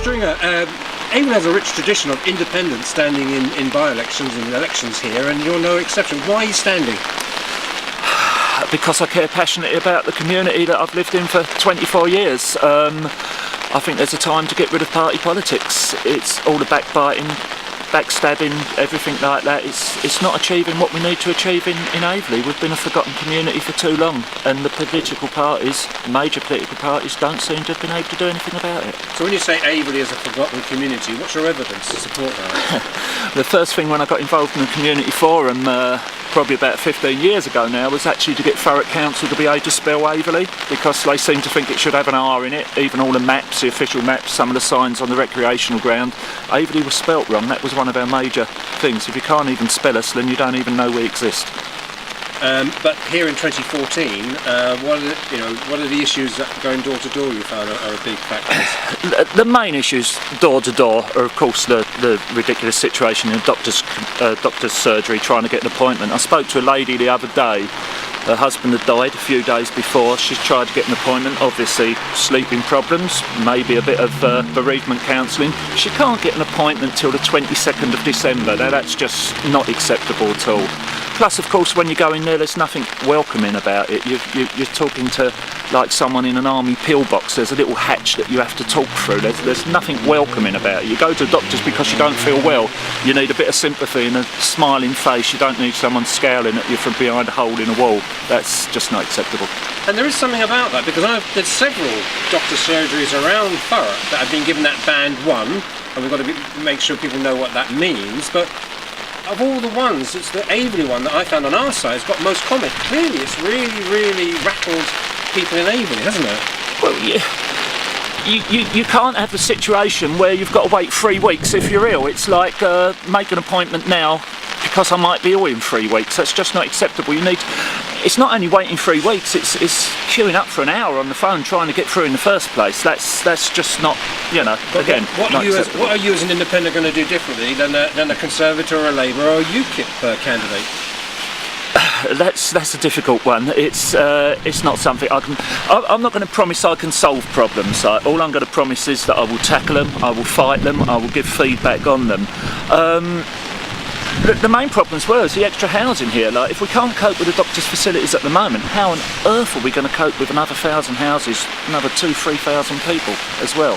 Stringer, Aveley has a rich tradition of independents standing in by-elections and elections here, and you're no exception. Why are you standing? Because I care passionately about the community that I've lived in for 24 years. I think there's a time to get rid of party politics. It's all the backbiting, backstabbing, everything like that. It's not achieving what we need to achieve in Aveley. We've been a forgotten community for too long, and the political parties, major political parties, don't seem to have been able to do anything about it. So when you say Aveley is a forgotten community, what's your evidence to support that? The first thing when I got involved in the community forum, probably about 15 years ago now, was actually to get Thurrock Council to be able to spell Aveley, because they seem to think it should have an R in it. Even all the maps, the official maps, some of the signs on the recreational ground, Aveley was spelt wrong. That was one of our major things. If you can't even spell us, then you don't even know we exist. But here in 2014, what are the issues that going door to door you found are a big factor? The main issues door to door are, of course, the ridiculous situation in a doctor's surgery trying to get an appointment. I spoke to a lady the other day. Her husband had died a few days before. She's tried to get an appointment, obviously sleeping problems, maybe a bit of bereavement counselling. She can't get an appointment till the 22nd of December. Now that's just not acceptable at all. Plus, of course, when you go in there, there's nothing welcoming about it. You're talking to like someone in an army pillbox. There's a little hatch that you have to talk through. There's nothing welcoming about it. You go to doctors because you don't feel well. You need a bit of sympathy and a smiling face. You don't need someone scowling at you from behind a hole in a wall. That's just not acceptable. And there is something about that, because there's several doctor surgeries around Thurrock that have been given that band 1, and we've got to make sure people know what that means. But of all the ones, it's the Aveley one that I found on our side has got most comment. Clearly, it's really rattled people in Aveley, hasn't it? Well, you can't have a situation where you've got to wait 3 weeks if you're ill. It's like make an appointment now because I might be ill in 3 weeks. That's just not acceptable. It's not only waiting 3 weeks, it's queuing up for an hour on the phone trying to get through in the first place. That's just not, again, what are you as an independent going to do differently than a Conservative or a Labour or a UKIP candidate? That's a difficult one. It's not something I'm not going to promise I can solve problems. All I'm going to promise is that I will tackle them, I will fight them, I will give feedback on them. The main problems is the extra housing here. Like, if we can't cope with the doctor's facilities at the moment, how on earth are we going to cope with another 1,000 houses, another 2,000-3,000 people as well?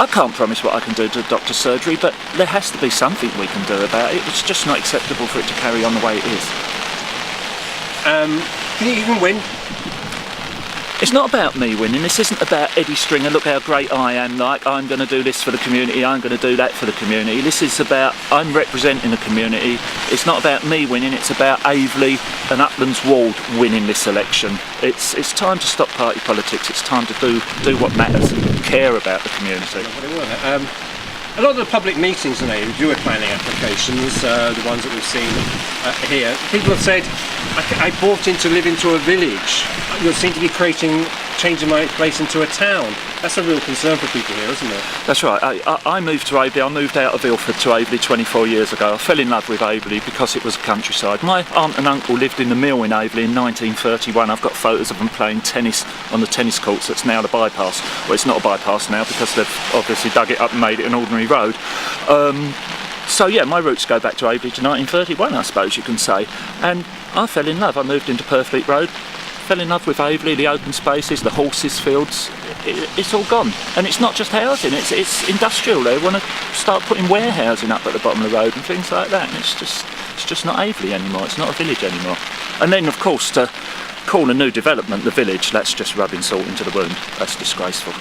I can't promise what I can do to doctor's surgery, but there has to be something we can do about it. It's just not acceptable for it to carry on the way it is. You can win. It's not about me winning. This isn't about Eddie Stringer, look how great I am, like I'm going to do this for the community, I'm going to do that for the community. This is about I'm representing the community. It's not about me winning, it's about Aveley and Uplands Ward winning this election. It's time to stop party politics, it's time to do what matters and care about the community. A lot of the public meetings in Aveley do planning applications, the ones that we've seen here. People have said, I bought in to live into a village. You seem to be changing my place into a town. That's a real concern for people here, isn't it? That's right. I moved to Aveley. I moved out of Ilford to Aveley 24 years ago. I fell in love with Aveley because it was countryside. My aunt and uncle lived in the mill in Aveley in 1931. I've got photos of them playing tennis on the tennis courts. That's now the bypass. Well, it's not a bypass now because they've obviously dug it up and made it an ordinary road. So yeah, my roots go back to Aveley to 1931, I suppose you can say. And I fell in love. I moved into Purfleet Road. Fell in love with Aveley, the open spaces, the horses fields. It's all gone, and it's not just housing. It's industrial. They want to start putting warehousing up at the bottom of the road and things like that. And it's just not Aveley anymore. It's not a village anymore. And then, of course, to call a new development the village, that's just rubbing salt into the wound. That's disgraceful.